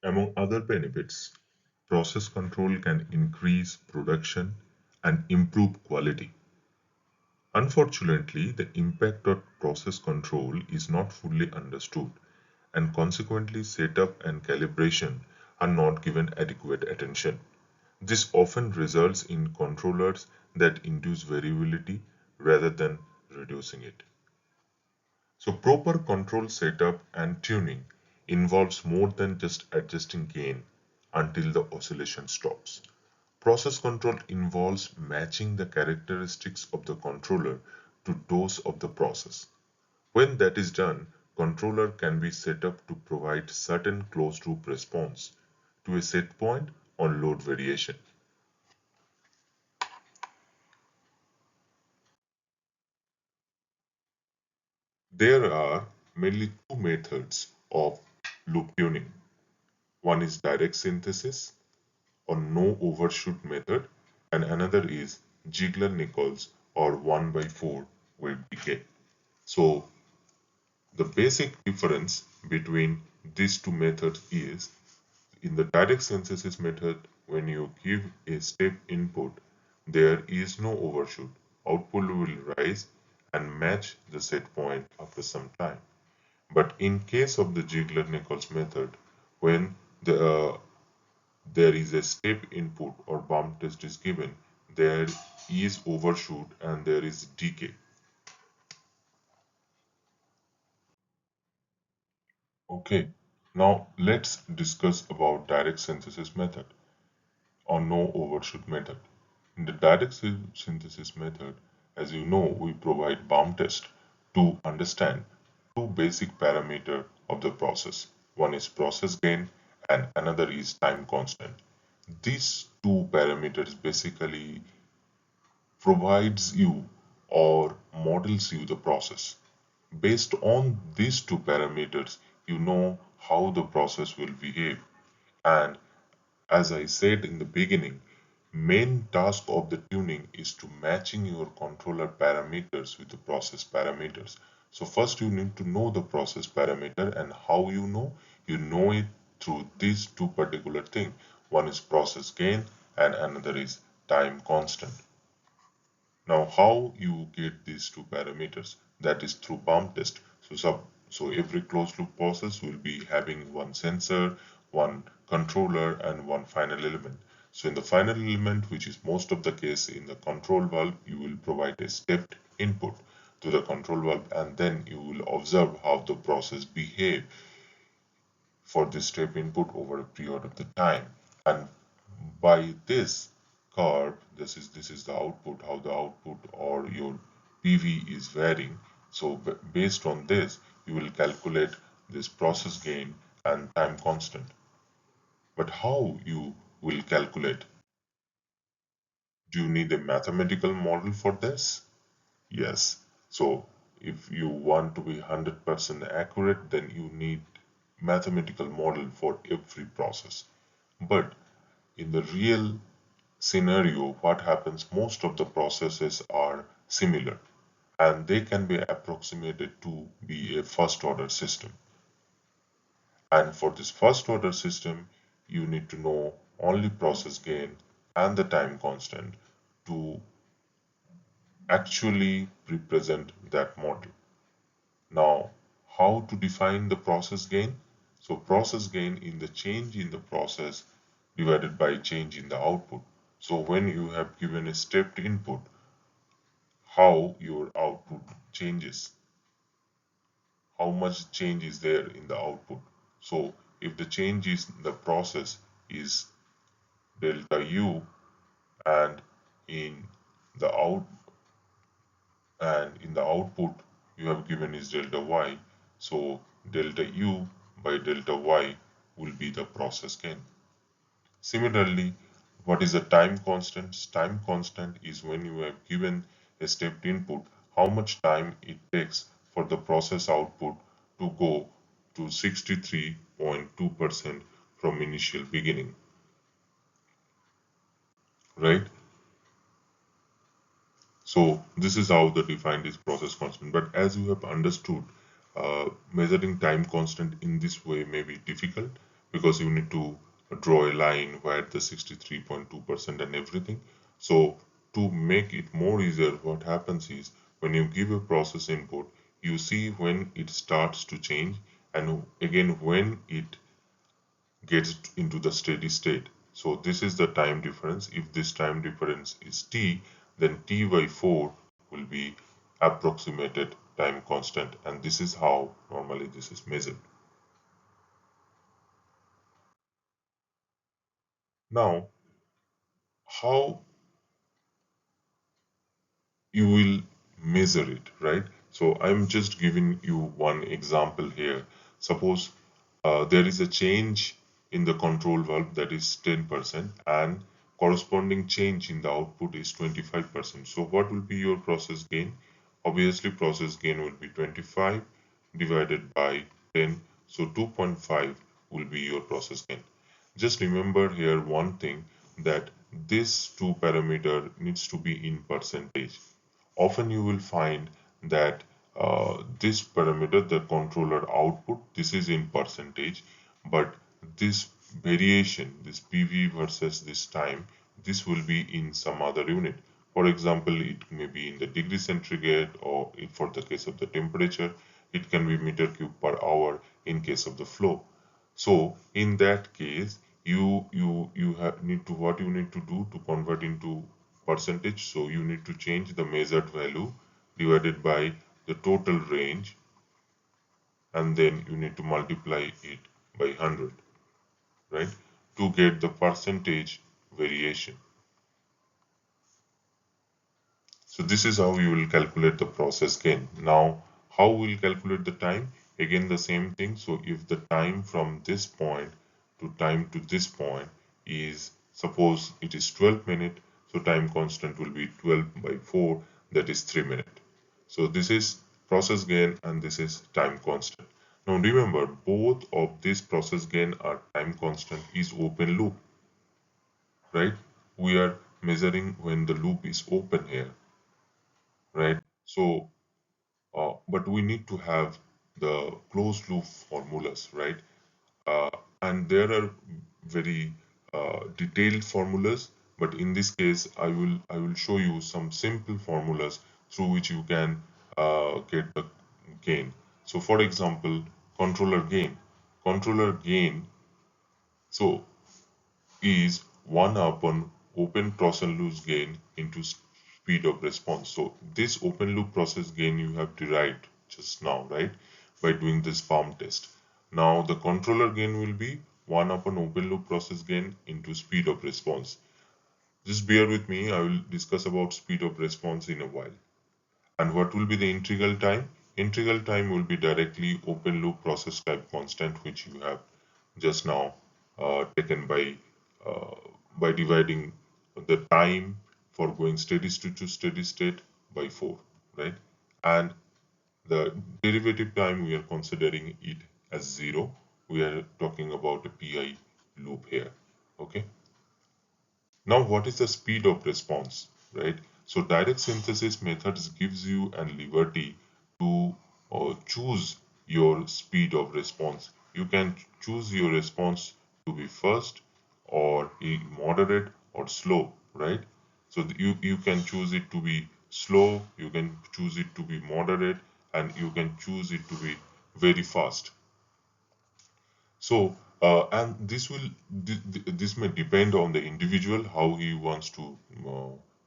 Among other benefits, process control can increase production and improve quality. Unfortunately, the impact of process control is not fully understood, and consequently, setup and calibration are not given adequate attention. This often results in controllers that induce variability rather than reducing it. So, proper control setup and tuning involves more than just adjusting gain until the oscillation stops. Process control involves matching the characteristics of the controller to those of the process. When that is done, controller can be set up to provide certain closed-loop response to a set point on load variation. There are mainly two methods of loop tuning. One is direct synthesis or no overshoot method, and another is Ziegler Nicholes or 1 by 4 wave decay. So the basic difference between these two methods is in the direct synthesis method, when you give a step input, there is no overshoot. Output will rise and match the set point after some time. But in case of the Ziegler-Nichols method, when there is a step input or bump test is given, there is overshoot and there is decay. Okay, now let's discuss about direct synthesis method or no overshoot method. In the direct synthesis method, as you know, we provide bump test to understand two basic parameters of the process. One is process gain and another is time constant. These two parameters basically provides you or models you the process. Based on these two parameters, you know how the process will behave. And as I said in the beginning, main task of the tuning is to matching your controller parameters with the process parameters. So first you need to know the process parameter, and how you know? You know it through these two particular things. One is process gain and another is time constant. Now, how you get these two parameters? That is through bump test. So every closed loop process will be having one sensor, one controller, and one final element. So in the final element, which is most of the case in the control valve, you will provide a stepped input to the control valve, and then you will observe how the process behave for this step input over a period of the time. And by this curve, this is the output, how the output or your PV is varying. So based on this, you will calculate this process gain and time constant. But how you will calculate? Do you need a mathematical model for this? Yes. So if you want to be 100% accurate, then you need mathematical model for every process. But in the real scenario, what happens, most of the processes are similar and they can be approximated to be a first order system. And for this first order system, you need to know only process gain and the time constant to actually represent that model. Now, how to define the process gain? So process gain in the change in the process divided by change in the output. So when you have given a stepped input, how your output changes, how much change is there in the output. So if the change is the process is delta U, and in the out and in the output you have given is delta Y, so delta U by delta Y will be the process gain. Similarly, what is the time constant? Time constant is when you have given a stepped input, how much time it takes for the process output to go to 63.2% from initial beginning, right? So this is how the defined is process constant. But as you have understood, measuring time constant in this way may be difficult because you need to draw a line where the 63.2% and everything. So to make it more easier, what happens is when you give a process input, you see when it starts to change and again when it gets into the steady state. So this is the time difference. If this time difference is t, then t by 4 will be approximated time constant, and this is how normally this is measured. Now, how you will measure it, right? So I'm just giving you one example here. Suppose there is a change in the control valve that is 10% and corresponding change in the output is 25%. So what will be your process gain? Obviously, process gain will be 25 divided by 10. So 2.5 will be your process gain. Just remember here one thing, that this two parameter needs to be in percentage. Often you will find that this parameter, the controller output, this is in percentage, but this variation, this PV versus this time, this will be in some other unit. For example, it may be in the degree centigrade, or if for the case of the temperature, it can be meter cube per hour in case of the flow. So in that case, need to, what you need to do to convert into percentage. So you need to change the measured value divided by the total range, and then you need to multiply it by 100, right, to get the percentage variation. So this is how you will calculate the process gain. Now, how we'll calculate the time? Again, the same thing. So if the time from this point to time to this point is, suppose it is 12 minutes, so time constant will be 12 by 4, that is 3 minutes. So this is process gain and this is time constant. Now remember, both of this process gain are time constant is open loop, right? We are measuring when the loop is open here, right? So, but we need to have the closed loop formulas, right? And there are very detailed formulas, but in this case, I will show you some simple formulas through which you can get the gain. So, for example, controller gain. Controller gain, so, is 1 upon open process loop gain into speed of response. So this open loop process gain you have derived just now, right, by doing this farm test. Now the controller gain will be 1 upon open loop process gain into speed of response. Just bear with me, I will discuss about speed of response in a while. And what will be the integral time? Integral time will be directly open loop process type constant, which you have just now taken uh, by dividing the time for going steady state to steady state by 4, right? And the derivative time, we are considering it as 0. We are talking about a PI loop here, okay? Now, what is the speed of response, right? So direct synthesis methods gives you an liberty to choose your speed of response. You can choose your response to be fast or moderate or slow, right? So you can choose it to be slow, you can choose it to be moderate, and you can choose it to be very fast. So, and this may depend on the individual how he wants to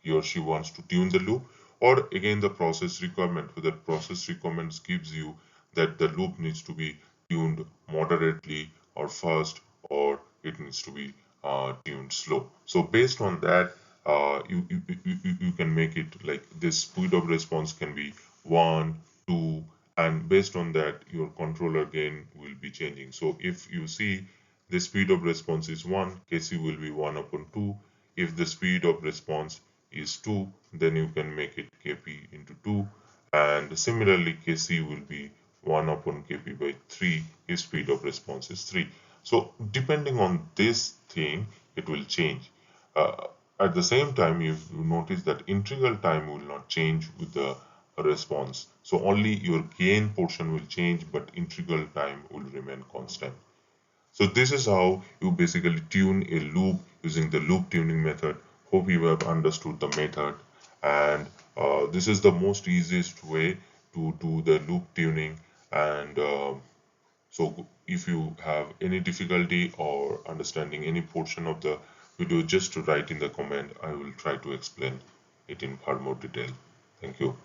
he or she wants to tune the loop, or again the process requirement. Whether process requirements gives you that the loop needs to be tuned moderately or fast, or it needs to be tuned slow. So based on that, you can make it like this. Speed of response can be 1, 2, and based on that your controller gain will be changing. So if you see the speed of response is 1, Kc will be 1 upon 2. If the speed of response is 2, then you can make it Kp into 2, and similarly Kc will be 1 upon Kp by 3 if speed of response is 3. So depending on this thing, it will change. uh, at the same time, you notice that integral time will not change with the response. So only your gain portion will change, but integral time will remain constant. So this is how you basically tune a loop using the loop tuning method. Hope you have understood the method, and this is the most easiest way to do the loop tuning. And so if you have any difficulty or understanding any portion of the video, just to write in the comment. I will try to explain it in far more detail. Thank you.